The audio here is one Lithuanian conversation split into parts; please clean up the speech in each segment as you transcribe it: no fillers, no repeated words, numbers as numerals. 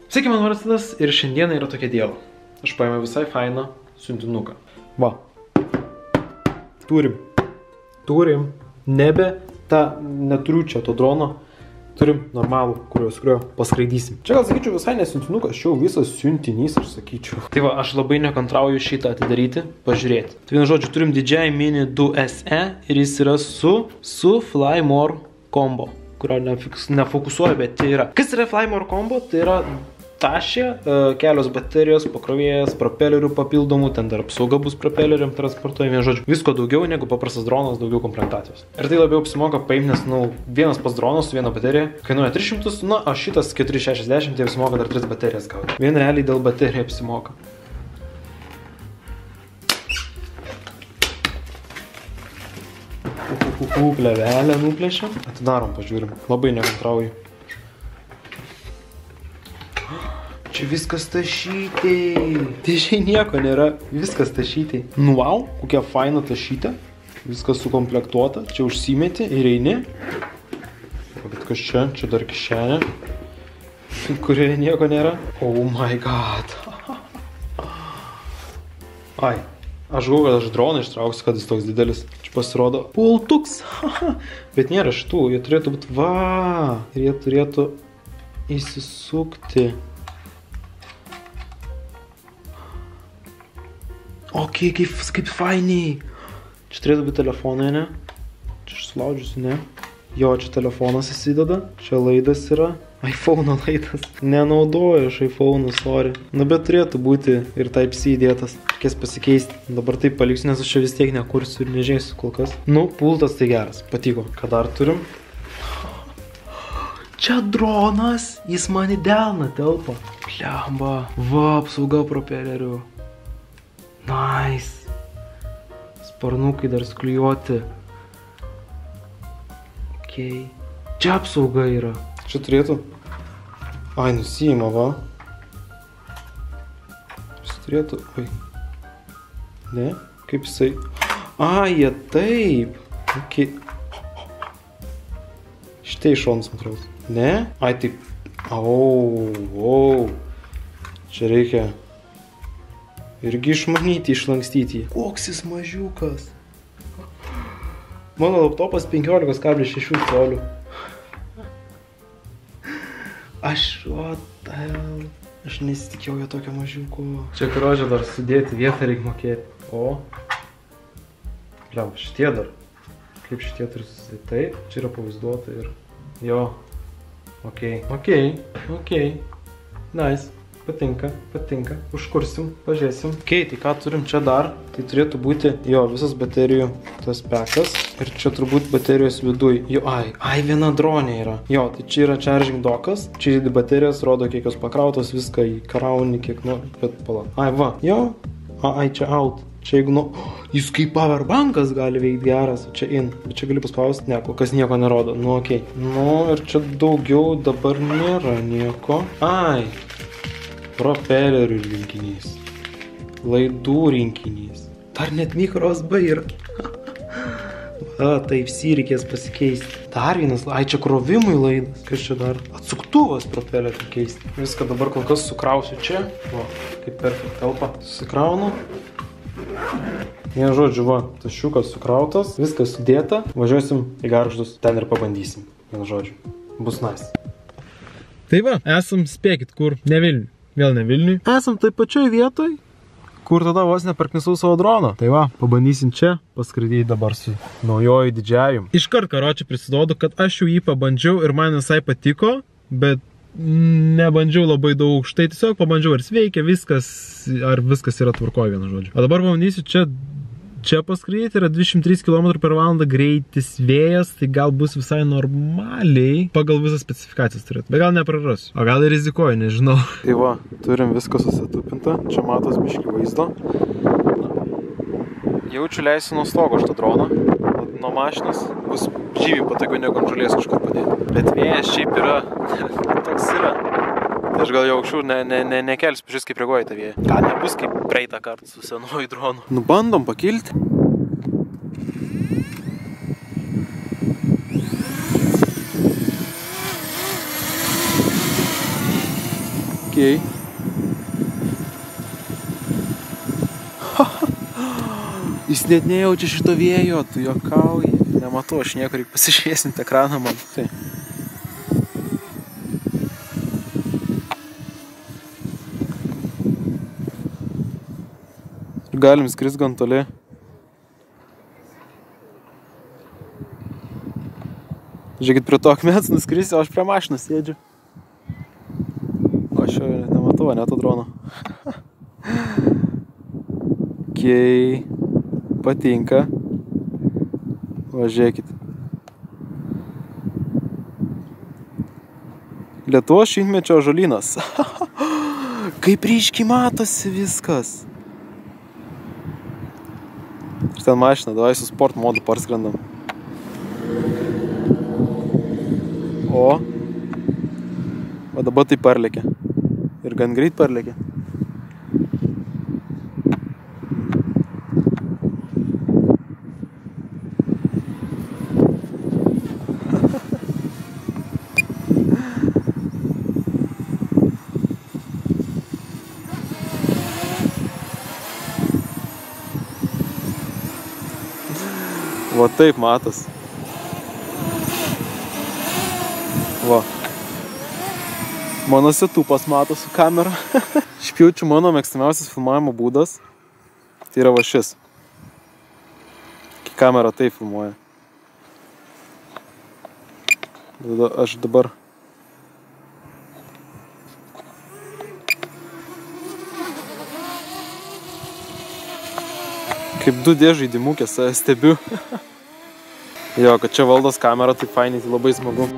Sveiki, man vardas ir šiandieną yra tokia dieva. Aš paėmiau visai fainą siuntinuką. Va. Turim. Nebe tą neturiu čia to drono. Turim normalų, kurio paskraidysim. Čia gal sakyčiau visai nesiuntinukas, čia jau visas siuntinys, aš sakyčiau. Tai va, aš labai nekantrauju šitą atidaryti, pažiūrėti. Tai vienu žodžiu, turim DJI Mini 2SE ir jis yra su Fly More Combo, kurio nefokusuoju, bet tai yra. Kas yra Fly More Combo? Tai yra tašė, kelios baterijos, pakrovėjas, propelerių papildomų, ten dar apsauga bus propeleriam transportuojami, žodžiu, visko daugiau negu paprastas dronas, daugiau komplektacijos. Ir tai labiau apsimoka paimti, nes, vienas pas dronas su viena baterija kainuoja 300, o šitas 460, tai apsimoka dar 3 baterijas gauti. Vien realiai dėl baterijų apsimoka. Plevelę nuplėšiam. Atidarom, pažiūrim. Labai nekantrauju. Čia viskas tašytė. Dėžiai nieko nėra. Viskas tašytė. Nu, wow, kokia faina tašytė. Viskas sukomplektuota. Čia užsimeti ir eini. Bet kas čia? Čia dar kišenė, kurioje nieko nėra. Oh my god. Ai. Aš galvoju, kad aš droną ištrauksiu, kad jis toks didelis. Čia pasirodo pultuks. Bet nėra šitų. Jie turėtų būti va. Ir jie turėtų įsisukti. Ok, kaip fainiai. Čia turėtų būti telefonai, ne? Čia aš sulaudžiusi, ne? Jo, čia telefonas įsideda. Čia laidas yra. iPhone laidas. Nenaudoju aš iPhone, sorry. Na, bet turėtų būti ir Type-C įdėtas. Reikės pasikeisti. Dabar taip paliksiu, nes aš čia vis tiek nekursiu ir nežėsiu kol kas. Nu, pultas tai geras. Patiko. Ką dar turim? Čia dronas. Jis man į delną telpa. Blemba. Va, apsauga propelerių. Nice. Sparnukai dar sklijuoti. Ok. Čia apsauga yra. Čia turėtų. Ai, nusijima, va. Čia turėtų. Oi. Ne? Kaip jisai. Ai, jie taip. Ok. Šitai šonas, man atrodo. Ne? Ai, taip. Au. Čia reikia irgi išmanyti, išlankstyti. Koks jis mažiukas. Mano laptopas 15,6 colių. What the hell. Aš nesitikėjau jo tokio mažiuko. Čia karočią dar sudėti vietą reikia mokėti. O. Bliam, šitie dar. Kaip šitie turi susidėti? Taip, čia yra pavaizduota ir. Jo. Ok. Nice. Patinka. Užkursim, pažiūrėsim. Ok, tai ką turim čia dar? Tai turėtų būti, jo, visas baterijų tas pekas. Ir čia turbūt baterijos viduj. Jo, ai, viena dronė yra. Jo, tai čia yra charging dockas. Čia įdedi baterijas, rodo, kiek jos pakrautos, viską įkrauni, kiek nori. Bet pala. Ai, va, jo. Ai, čia out. Čia jeigu, jis kaip powerbankas gali veikti geras. Čia in. Bet čia gali paspausti, ne, kol kas nieko nerodo. Nu, okei. Nu, ir čia daugiau dabar nėra nieko. Ai. Propelerių rinkinys. Laidų rinkinys. Dar net micro USB yra. Type-C reikės pasikeisti. Dar vienas, ai čia krovimui laidas. Kas čia dar? Atsuktuvas propelerių keisti. Viską dabar kol kas sukrausiu čia. Va, kaip perfekt telpa. Susikraunu. Vienu žodžiu, va, tašiukas sukrautas. Viskas sudėta. Važiuosim į Gargždus. Ten ir pabandysim. Vienu žodžiu. Bus nice. Tai va, esam, spėkit, kur? Ne Vilniui. Vėl ne Vilniui. Esam taip pačioj vietoj, kur tada vos neparknisau savo droną. Tai va, pabandysim čia, paskraidyti dabar su naujoju DJI. Iškart karočią prisiduodu, kad aš jau jį pabandžiau ir man visai patiko, bet nebandžiau labai daug. Štai tiesiog pabandžiau, ar veikia viskas, ar viskas yra tvarkoj, vienu žodžiu. O dabar pabandysiu čia paskraidyti, yra 203 km/h greitis vėjas, tai gal bus visai normaliai pagal visas specifikacijas turėtų. Bet gal neprarasiu. O gal ir rizikuoju, nežinau. Tai va, turim viską susitupinta. Čia matos biškį vaizdo. Jaučiu leisiu nuo stogo šitą droną. Nuo mašinos bus žymiai patogiau negu ant žolės kažkur padėti. Bet vėjas šiaip yra toks yra. Tai aš gal jau aukščiau nekelsiu, pažiūrės kaip reaguoja tą vėją. Gal nebus kaip praeitą kartą su senuoju dronu. Nu bandom pakilti. Ok, Okei. Jis net nejaučia šito vėjo, tu juokauji. Nematau, aš nieko reikia pasišviesinti ekraną man. Tai. Ir galim skrist gan toli. Žiūrėkit, prie to akmens nuskrisi, o aš prie mašinos sėdžiu. O aš jau nematau, ne to drono. Okei. Patinka. Važiuokit. Lietuvos šimtmečio ąžuolynas. Kaip ryškiai matosi viskas. Ir ten mašina, davai su sport modu parskrendam. O dabar tai parlėkė. Ir gan greit parlėkė. Va taip matas. Va. Mano setupas matos su kamera. Špjaučiu mano mėgstamiausias filmavimo būdas. Tai yra va šis. Kai kamera taip filmuoja. Aš dabar... Kaip 2D žaidimukės stebiu. Jo, kad čia valdos kamera, tai fainai, tai labai smagu.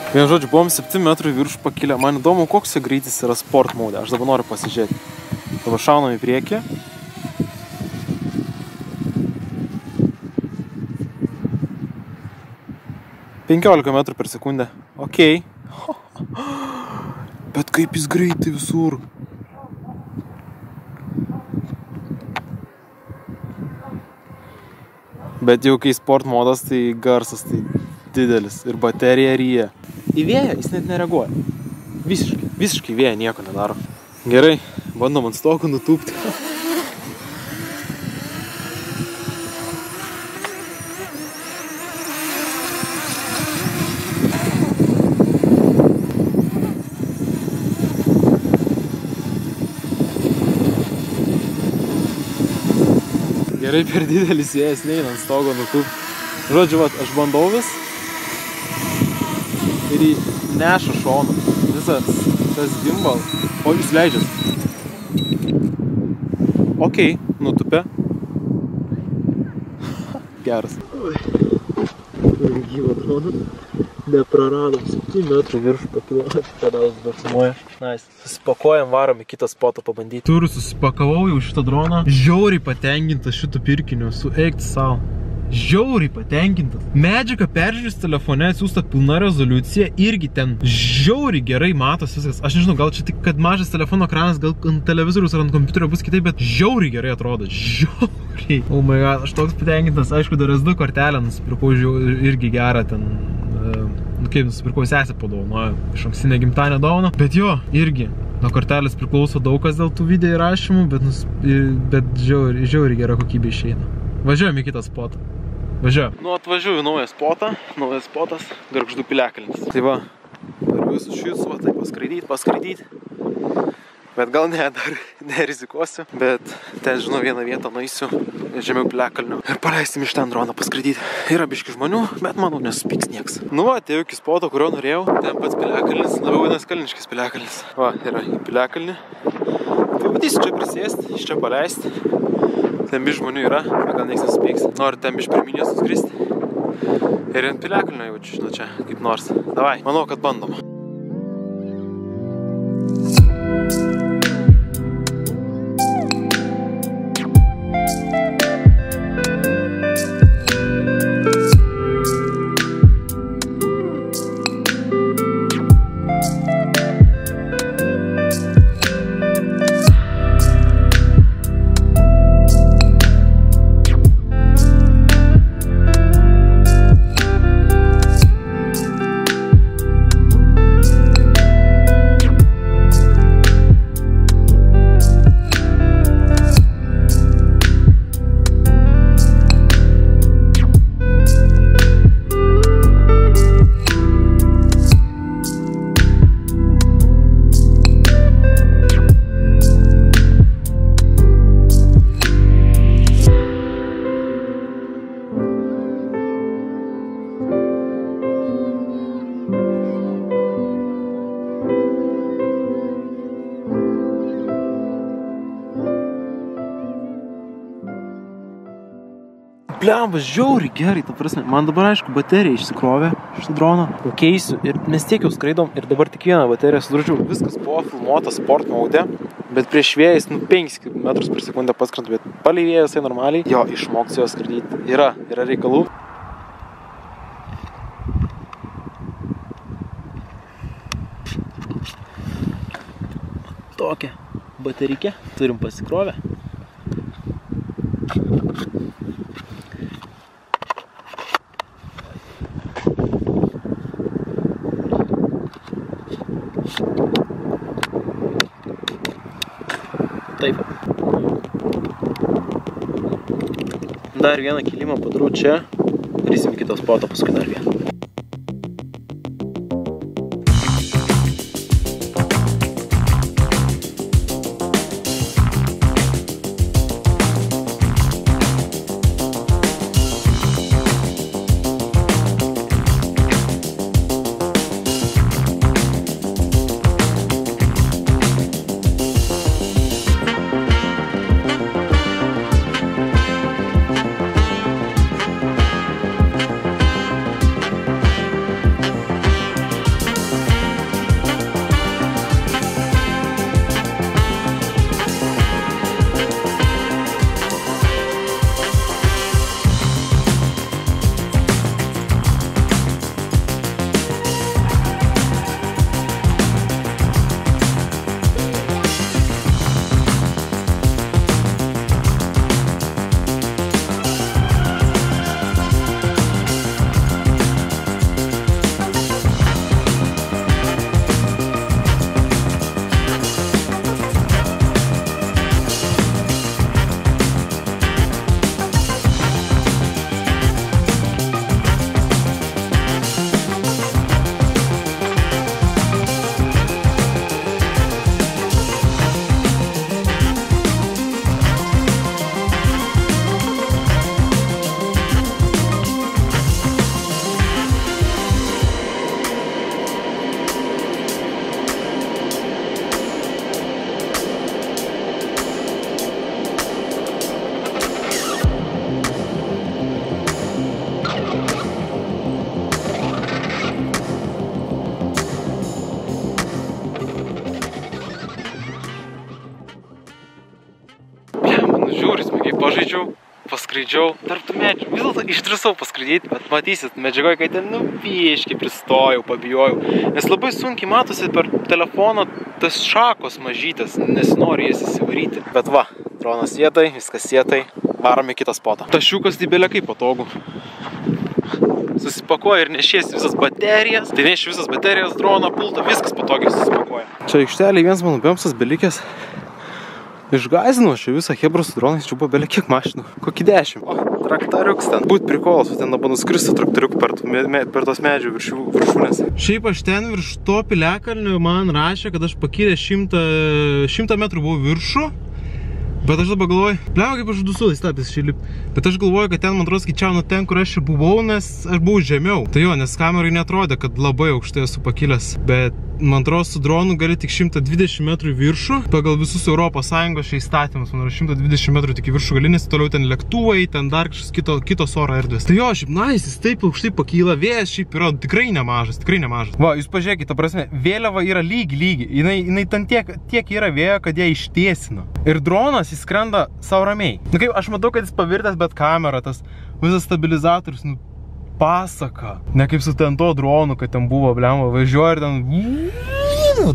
Vienu žodžiu, buvom 7 metrų virš pakilę. Man įdomu, koks jo greitis yra sport mode. Aš dabar noriu pasižiūrėti. Dabar šaunam į priekį. $15 metrų per sekundę. Okei. Bet kaip jis greitai visur. Bet jau kai sport modas, tai garsas tai didelis. Ir baterija ryja. Į vėją jis net nereaguoja. Visiškai vėją nieko nedaro. Gerai, bandom ant stogų nutūpti. Gerai, per didelis vėjas neina ant stogo nutūpti. Žodžiu, aš bandau vis. Ir jį neša šonu. Visas tas gimbal. O jis leidžias. Okei, nutupė. Geras. Turim gyvą droną. Nepraradom 7 metrų virš pakilą. Pedalas dabar sumoja. Nice. Susipakojam, varom į kitą spotą pabandyti. Turiu susipakavau jau šitą droną. Žiauriai patenkintas šitų pirkinių. Sueikti savo. Žiauriai patenkintas. Medžiaga peržiūrės telefone atsiųsta pilna rezoliucija, irgi ten žiauriai gerai matos viskas. Aš nežinau, gal čia tik, kad mažas telefono ekranas, gal ant televizorius ar ant kompiuterio bus kitaip, bet žiauriai gerai atrodo. Žiauriai. Oh my god, aš toks patenkintas. Aišku, dar SD kortelę nusipirkau irgi gerą ten, kaip nusipirkau sesę padovanojo, iš anksinę gimtadienio dovaną. Bet jo, irgi. Nuo kortelės priklauso daug kas dėl tų video įrašymų, bet žiauriai gera kokybė išeina. Važiuojam į kitą spotą. Važiuojam. Nu, atvažiuoju į naują spotą. Naujas spotas, Gargždų piliakalnis. Tai va, visus šitus, va, tai paskraidyti. Bet gal ne, dar nerizikuosiu. Bet ten, žinau, vieną vietą nueisiu žemiau Piliakalnio ir paleisim iš ten droną paskraidyti. Yra biški žmonių, bet manau nesuspiks nieks. Nu va, atėjau iki spoto, kurio norėjau. Ten pats Piliakalnis, labiau vienas Kalniškis Piliakalnis. Va, yra į Piliakalnį. Pabandysiu čia prisėsti, iš čia paleisti. Ten biš žmonių yra, bet gal nieks nesuspiks. Noriu ten biš prie Minijos nuskristi. Ir ant Piliakalnio jau, žinau, čia kaip nors. Davai, manau, kad bandom. Bliambas, žiauriai gerai, ta prasme. Man dabar, aišku, baterija išsikrovė šitą droną. Keisiu ir mes tiek jau skraidom ir dabar tik vieną bateriją sudrožiau. Viskas buvo filmuota sport mode, bet prieš vėjas 5 metrus per sekundę paskrantu, bet palei vėjas tai normaliai. Jo, išmoksiu jo skraidyti. Yra reikalų. Tokią baterikę turim pasikrovę. Taip. Dar vieną kilimą padarau čia. Darysim kitą spotą, paskui dar vieną. Pažaidžiau, paskraidžiau tarp tų medžių. Vis dėlto išdrįsau paskraidyti, bet matysit medžiagoje, kai ten biškį pristojau, pabijojau. Nes labai sunkiai matosi per telefoną tas šakos mažytės, nesinori jas įsivaryti. Bet va, dronas sėtai, viskas sėtai, varom į kitą spotą. Tašiukas tai belekai patogu. Susipakuoja ir nešiesi visas baterijas. Tai neši visas baterijas, droną, pultą, viskas patogiai susipakuoja. Čia aikštelė vienas mano bemsas belikęs. Išgąsdino čia visą hebrą su dronais, čia buvo belie kiek mašinų. Kokį 10. O, Traktoriuks ten. Būt prikolas, ten dabar nuskristų traktoriuk per tos medžių viršūnės. Šiaip aš ten virš to piliakalnių man rašė, kad aš pakilęs 100 metrų buvau viršų. Bet aš dabar galvoju, pliau kaip aš dusulai statęs šį lip. Bet aš galvoju, kad ten, man atrodo, skaičiau nuo ten, kur aš čia buvau, nes aš buvau žemiau. Tai jo, nes kamerai netrodė, kad labai aukštai esu pakilęs. Bet man atrodo, su dronu gali tik 120 metrų viršų. Pagal visus Europos Sąjungos šiais įstatymus, man atrodo, 120 metrų tik į viršų gali, nes toliau ten lėktuvai, ten dar kažkas kitos oro erdvės. Tai jo, šiaip nice, jis taip aukštai pakyla, vėjas šiaip yra tikrai nemažas, tikrai nemažas. Va, jūs pažiūrėkite, ta prasme, vėliava yra lygi. Jinai ten tiek yra vėjo, kad ją ištiesino. Ir dronas jis skrenda sau ramiai. Nu kaip, aš matau, kad jis pavirtęs, bet kamera, tas visas stabilizatorius, nu, pasaka. Ne kaip su ten to dronu, kad ten buvo, blemba, važiuoja ir ten...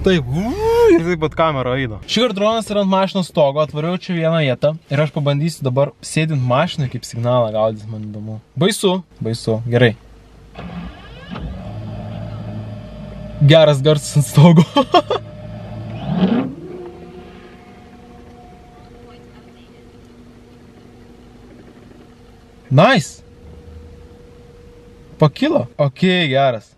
Taip, ir taip pat kamera eina. Šįkart dronas yra ant mašinos stogo, atvariau čia vieną vietą ir aš pabandysiu dabar sėdint mašinai kaip signalą gaudyti, man įdomu. Baisu, gerai. Geras garsas ant stogo. Nice! Pakilo? Ok, geras.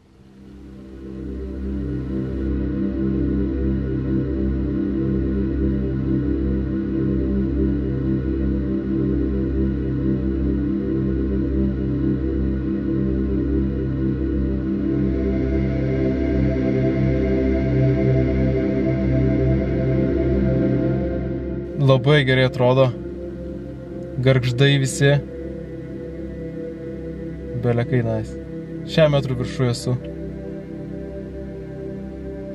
Labai gerai atrodo. Gargždai visi. Belekai nice. 100 metrų viršų esu.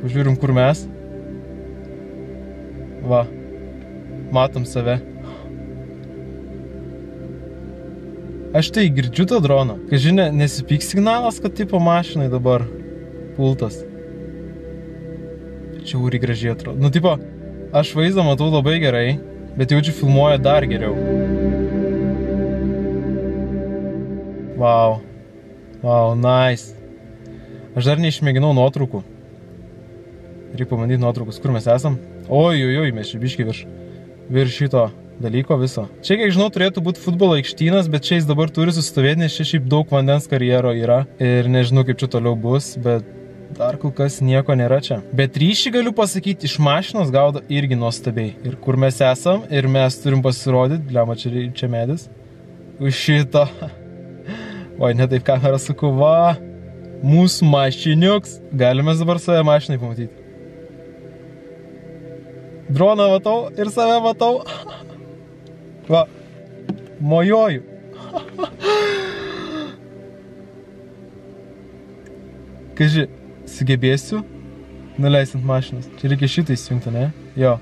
Pažiūrim, kur mes. Va. Matom save. Aš tai girdžiu tą droną. Kad žinia, nesipyks signalas, kad tipo mašinai dabar pultas. Čia ūri gražiai atrodo. Nu, tipo, aš vaizdą matau labai gerai, bet jaučiu filmuoja dar geriau. Wow, nice. Aš dar neišmėginau nuotraukų. Reikia pamandyti nuotraukus, kur mes esam. Oi, mes čia biškai virš šito dalyko viso. Čia, kiek žinau, turėtų būti futbolo aikštynas, bet čia jis dabar turi sustovėti, nes čia šiaip daug vandens karjero yra. Ir nežinau, kaip čia toliau bus, bet dar kol kas nieko nėra čia. Bet ryšį galiu pasakyti, iš mašinos gaudo irgi nuostabiai. Ir kur mes esam, ir mes turim pasirodyti, blema, čia medis. Už šito. Oi, ne taip kamerą suku, va. Mūsų mašiniuks. Galime dabar save mašinai pamatyti. Droną matau ir save matau. Va. Mojoju. Kaži, sugebėsiu nuleisti ant mašinos. Čia reikia šitą įsijungti, ne? Jo.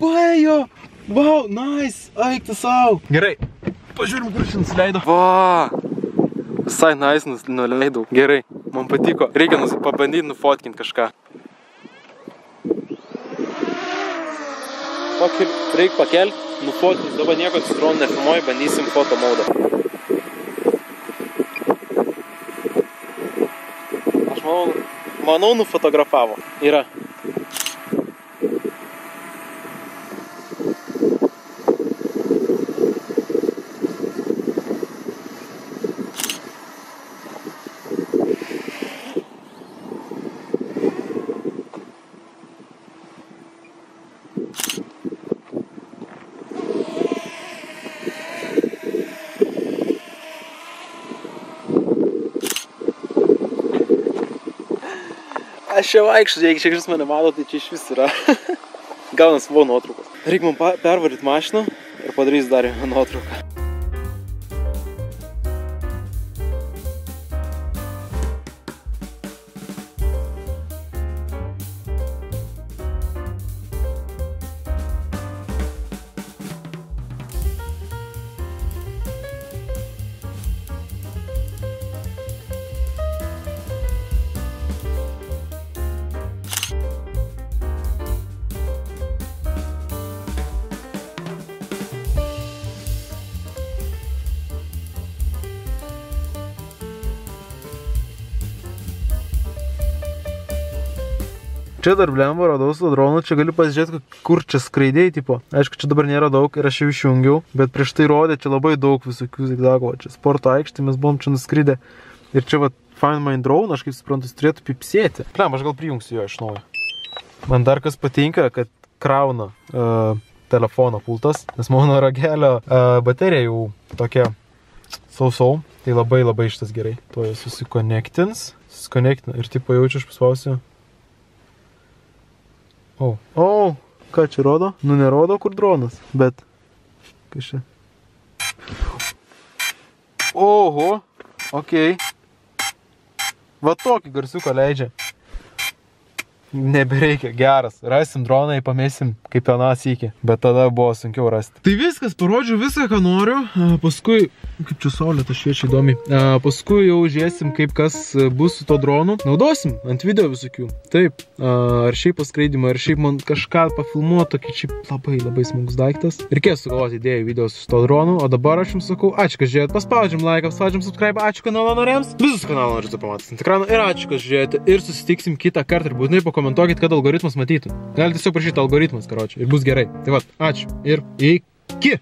Paėjo! Wow, nice! Eik tu sau! Gerai, pažiūrim, kur šiandien nusileido. Va! Visai nice nuleidau. Gerai, man patiko. Reikia pabandyti nufotkinti kažką. Reikia pakelti, nufotkinti. Dabar nieko su dronu nefilmuoju, bandysim foto maudą. Aš manau nufotografavo. Yra. Aš čia vaikščiu, jeigu čia mane mato, tai čia iš vis yra. Gaunas buvo nuotraukos. Reikia man pervaryti mašiną ir padarys dar nuotrauką. Čia dar blemba radau su dronu, čia gali pasižiūrėti, kur čia skraidėjai, tipo. Aišku, čia dabar nėra daug ir aš jau išjungiau, bet prieš tai rodė, čia labai daug visokių zigzagų. Čia sporto aikštė, mes buvom čia nuskridę. Ir čia va, Find My Drone, aš kaip suprantu, jis turėtų pipsėti. Blem, aš gal prijungsiu jo iš naujo. Man dar kas patinka, kad krauna telefono pultas, nes mano ragelio baterija jau tokia sausau. Tai labai labai šitas gerai. Tuo jau susikonektins ir tipo jaučiu, aš paspausiu. Ką čia rodo? Nu nerodo kur dronas, bet kas čia? Oho, okei. Va tokį garsiuką leidžia. Nebereikia, geras. Rasim droną, pamėsim kaip vieną sykį, bet tada buvo sunkiau rasti. Tai viskas, parodžiau viską, ką noriu. Paskui, kaip čia saulė, ta šviečia įdomi. Paskui jau žiūrėsim, kaip kas bus su to dronu. Naudosim ant video visokių. Taip, ar šiaip paskraidimą, ar šiaip man kažką pafilmuoti, tokį šiaip labai labai smagus daiktas. Reikės sugalvoti idėjų video su to dronu, o dabar aš jums sakau, ačiū, kad žiūrėjote, paspaudžiam laiką, paspaudžiam subscribe, ačiū kanalo nariams. Visus kanalo noriu pamatyti ant ekrano ir ačiū, kad žiūrėjote ir susitiksim kitą kartą ir būtinai komentuokit, kad algoritmas matytų. Galite tiesiog prašyti algoritmas, karočiui, ir bus gerai. Tai va, ačiū ir iki.